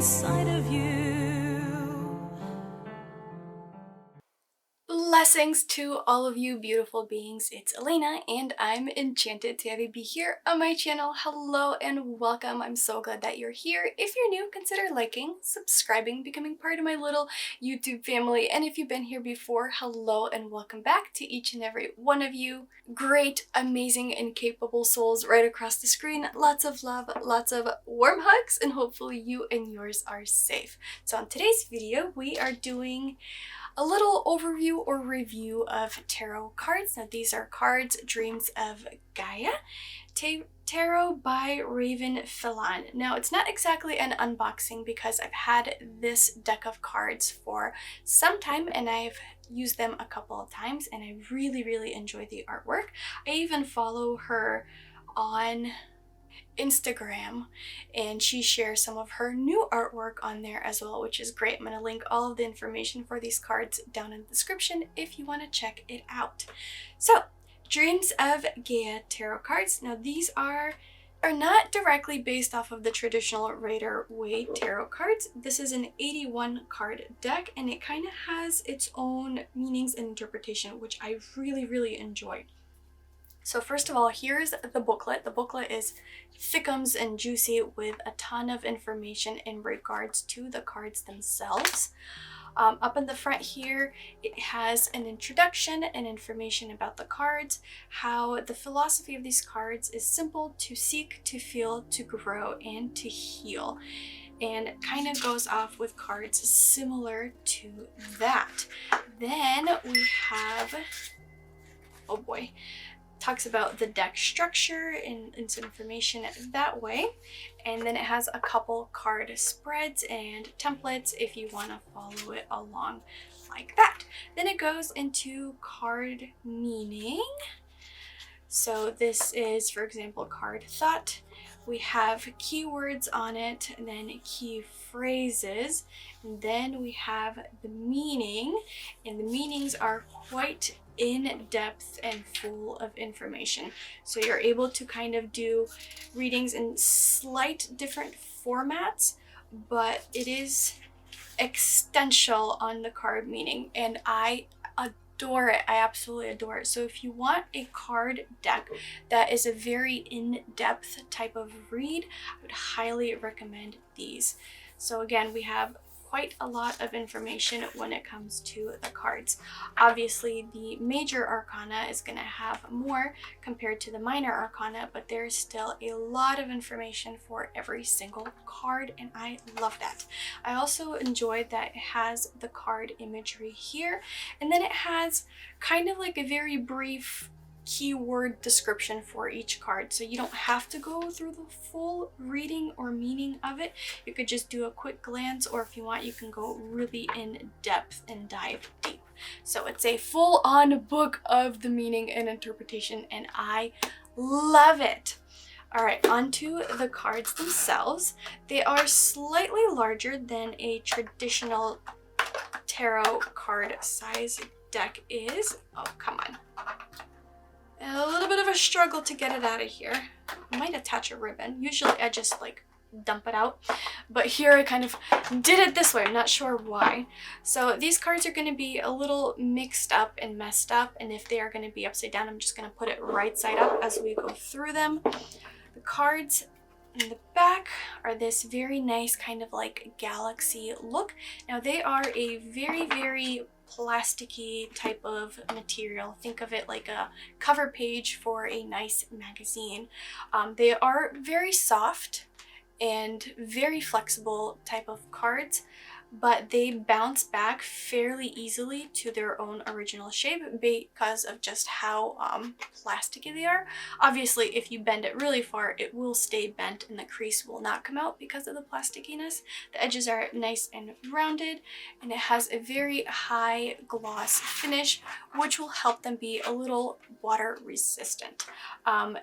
inside of you. Blessings to all of you beautiful beings. It's Elena and I'm enchanted to have you be here on my channel. Hello and welcome. I'm so glad that you're here. If you're new, consider liking, subscribing, becoming part of my little YouTube family. And if you've been here before, hello and welcome back to each and every one of you. Great, amazing, and capable souls right across the screen. Lots of love, lots of warm hugs, and hopefully you and yours are safe. So in today's video, we are doing a little overview or review of tarot cards. Now these are cards, Dreams of Gaia, Tarot by Raven Philan. Now it's not exactly an unboxing because I've had this deck of cards for some time and I've used them a couple of times and I really enjoy the artwork. I even follow her on Instagram and she shares some of her new artwork on there as well, which is great. I'm going to link all of the information for these cards down in the description if you want to check it out. So, Dreams of Gaia tarot cards. Now these are not directly based off of the traditional Rider-Waite tarot cards. This is an 81 card deck and it kind of has its own meanings and interpretation, which I really enjoy. So first of all, here's the booklet. The booklet is thickums and juicy with a ton of information in regards to the cards themselves. Up in the front here, it has an introduction and information about the cards, how the philosophy of these cards is simple: to seek, to feel, to grow, and to heal. And kind of goes off with cards similar to that. Then we have, oh boy, talks about the deck structure and some information that way. And then it has a couple card spreads and templates if you want to follow it along like that. Then it goes into card meaning. So this is, for example, card thought. We have keywords on it, and then key phrases, and then we have the meaning, and the meanings are quite in depth and full of information. So you're able to kind of do readings in slight different formats, but it is extensial on the card meaning, and I adore it. I absolutely adore it. So if you want a card deck that is a very in-depth type of read, I would highly recommend these. So again, we have quite a lot of information when it comes to the cards. Obviously, the major arcana is going to have more compared to the minor arcana, but there's still a lot of information for every single card, and I love that. I also enjoyed that it has the card imagery here, and then it has kind of like a very brief keyword description for each card, so you don't have to go through the full reading or meaning of it. You could just do a quick glance, or if you want, you can go really in depth and dive deep. So it's a full-on book of the meaning and interpretation, and I love it. All right, onto the cards themselves. They are slightly larger than a traditional tarot card size deck is. Oh, come on. A little bit of a struggle to get it out of here. I might attach a ribbon. Usually I just like dump it out, but here I kind of did it this way. I'm not sure why. So these cards are going to be a little mixed up and messed up, and if they are going to be upside down, I'm just going to put it right side up as we go through them. The cards in the back are this very nice kind of like galaxy look. Now they are a very plasticky type of material. Think of it like a cover page for a nice magazine. They are very soft and very flexible type of cards, but they bounce back fairly easily to their own original shape because of just how plasticky they are. Obviously, if you bend it really far, it will stay bent and the crease will not come out because of the plastickiness. The edges are nice and rounded, and it has a very high gloss finish, which will help them be a little water resistant.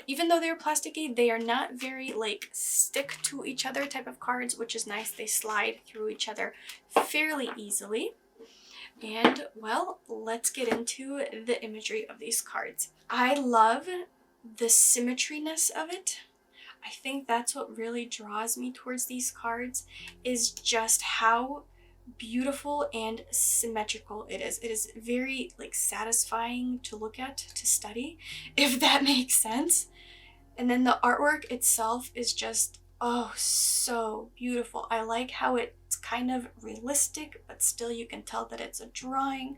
Even though they're plasticky, they are not very like stick to each other type of cards, which is nice. They slide through each other fairly easily. And well, let's get into the imagery of these cards. I love the symmetryness of it. I think that's what really draws me towards these cards, is just how beautiful and symmetrical it is. It is very like satisfying to look at, to study, if that makes sense. And then the artwork itself is just, oh, so beautiful. I like how it's kind of realistic, but still you can tell that it's a drawing.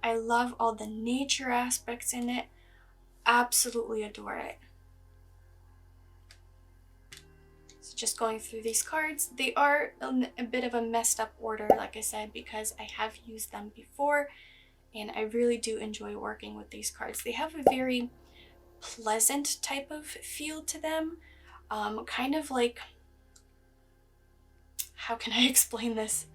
I love all the nature aspects in it. Absolutely adore it. So just going through these cards, they are in a bit of a messed up order, like I said, because I have used them before, and I really do enjoy working with these cards. They have a very pleasant type of feel to them, kind of like, how can I explain this?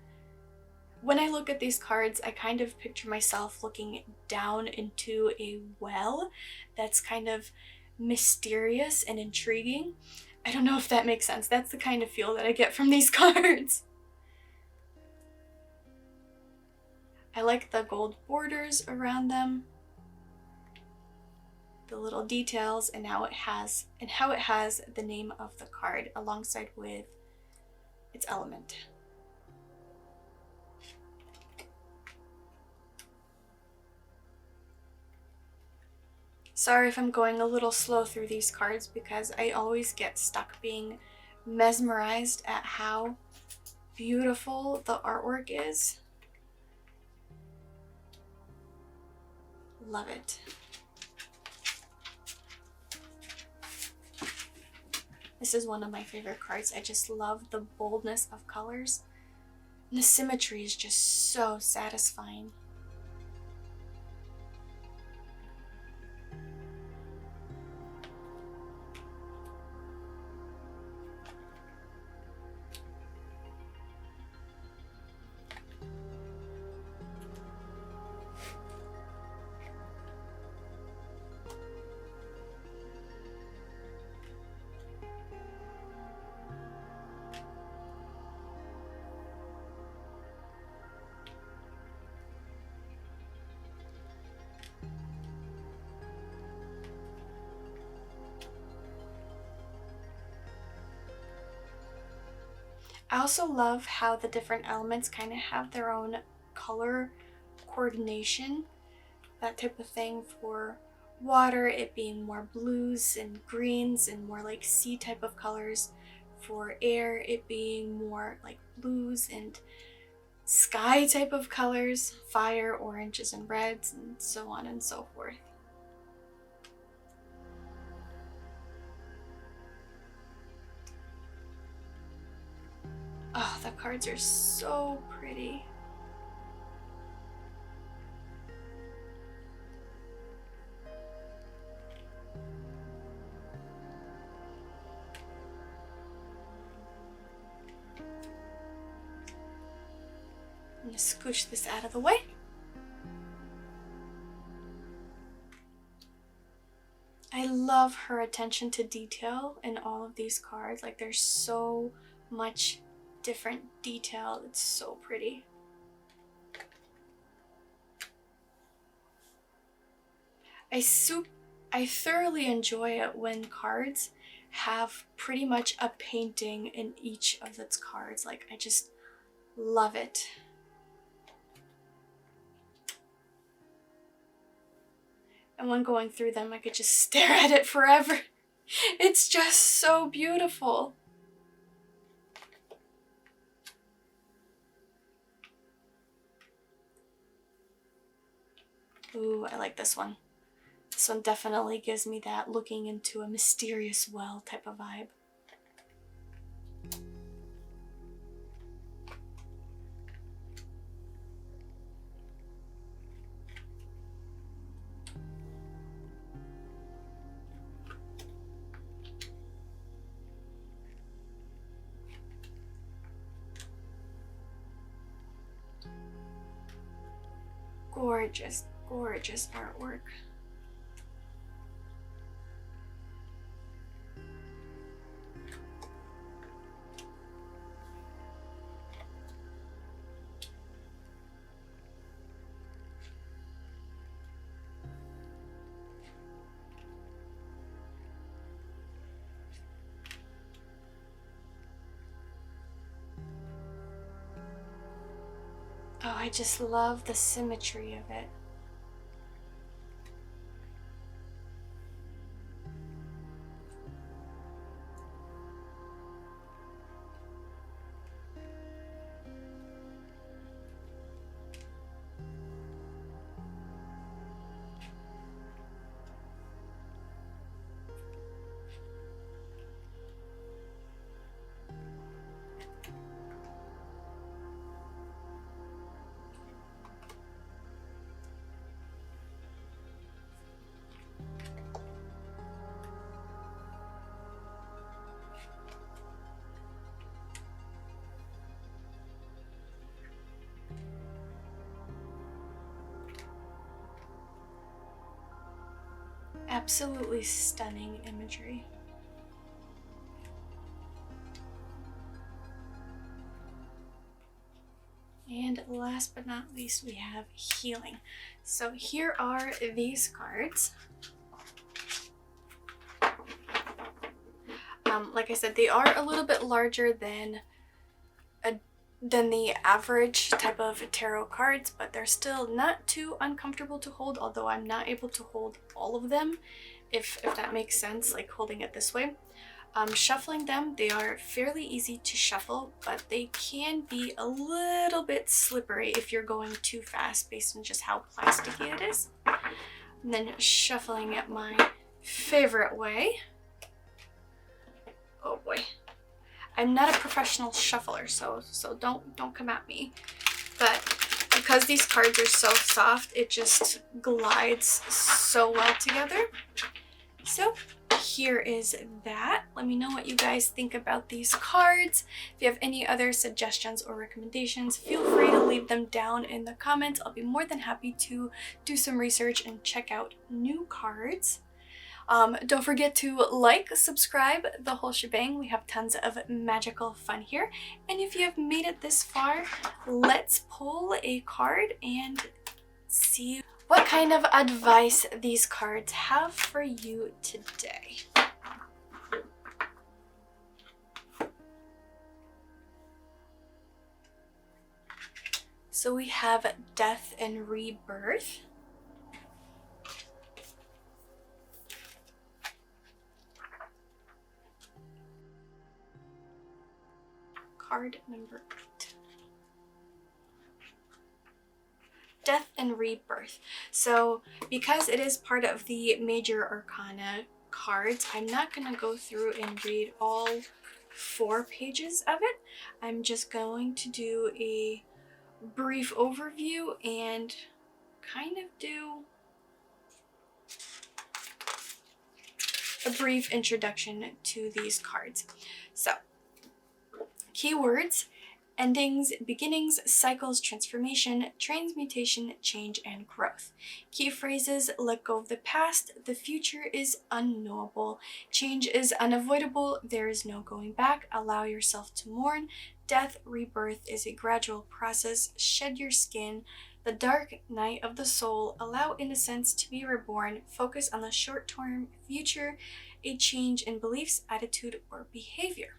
When I look at these cards, I kind of picture myself looking down into a well that's kind of mysterious and intriguing. I don't know if that makes sense. That's the kind of feel that I get from these cards. I like the gold borders around them, the little details, and how it has the name of the card alongside with its element. Sorry if I'm going a little slow through these cards, because I always get stuck being mesmerized at how beautiful the artwork is. Love it. This is one of my favorite cards. I just love the boldness of colors. And the symmetry is just so satisfying. I also love how the different elements kind of have their own color coordination, that type of thing. For water, it being more blues and greens and more like sea type of colors. For air, it being more like blues and sky type of colors. Fire, oranges and reds, and so on and so forth. Oh, the cards are so pretty. I'm gonna scooch this out of the way. I love her attention to detail in all of these cards. Like, there's so much different detail. It's so pretty. I thoroughly enjoy it when cards have pretty much a painting in each of its cards. Like, I just love it. And when going through them, I could just stare at it forever. It's just so beautiful. Ooh, I like this one. This one definitely gives me that looking into a mysterious well type of vibe. Gorgeous, gorgeous artwork. Oh, I just love the symmetry of it. Absolutely stunning imagery. And last but not least, we have healing. So here are these cards. Like I said, they are a little bit larger than the average type of tarot cards, but they're still not too uncomfortable to hold, although I'm not able to hold all of them, if that makes sense, like holding it this way. Shuffling them, they are fairly easy to shuffle, but they can be a little bit slippery if you're going too fast based on just how plasticky it is. And then shuffling it my favorite way. Oh boy. I'm not a professional shuffler, so don't come at me. But because these cards are so soft, it just glides so well together. So here is that. Let me know what you guys think about these cards. If you have any other suggestions or recommendations, feel free to leave them down in the comments. I'll be more than happy to do some research and check out new cards. Don't forget to like, subscribe, the whole shebang. We have tons of magical fun here. And if you have made it this far, let's pull a card and see what kind of advice these cards have for you today. So we have Death and Rebirth. Card number 8. Death and Rebirth. So because it is part of the major arcana cards, I'm not going to go through and read all 4 pages of it. I'm just going to do a brief overview and kind of do a brief introduction to these cards. So keywords: endings, beginnings, cycles, transformation, transmutation, change, and growth. Key phrases: let go of the past, the future is unknowable, change is unavoidable, there is no going back, allow yourself to mourn, death, rebirth is a gradual process, shed your skin, the dark night of the soul, allow innocence to be reborn, focus on the short-term future, a change in beliefs, attitude, or behavior.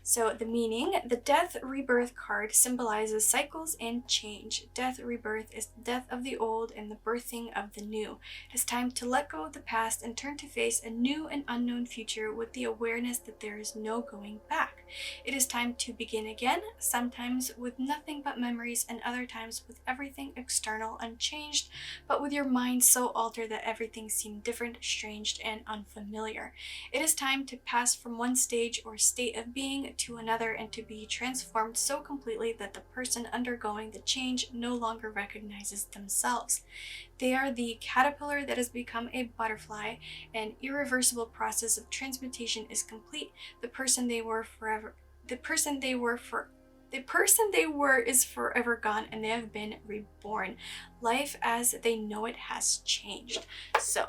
So the meaning: the Death Rebirth card symbolizes cycles and change. Death Rebirth is the death of the old and the birthing of the new. It's time to let go of the past and turn to face a new and unknown future with the awareness that there is no going back. It is time to begin again, sometimes with nothing but memories and other times with everything external unchanged, but with your mind so altered that everything seemed different, strange, and unfamiliar. It is time to pass from one stage or state of being to another and to be transformed so completely that the person undergoing the change no longer recognizes themselves. They are the caterpillar that has become a butterfly. An irreversible process of transmutation is complete. The person they were is forever gone, and they have been reborn. Life as they know it has changed. So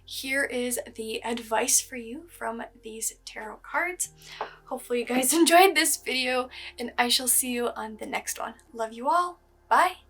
here is the advice for you from these tarot cards. Hopefully you guys enjoyed this video, and I shall see you on the next one. Love you all. Bye.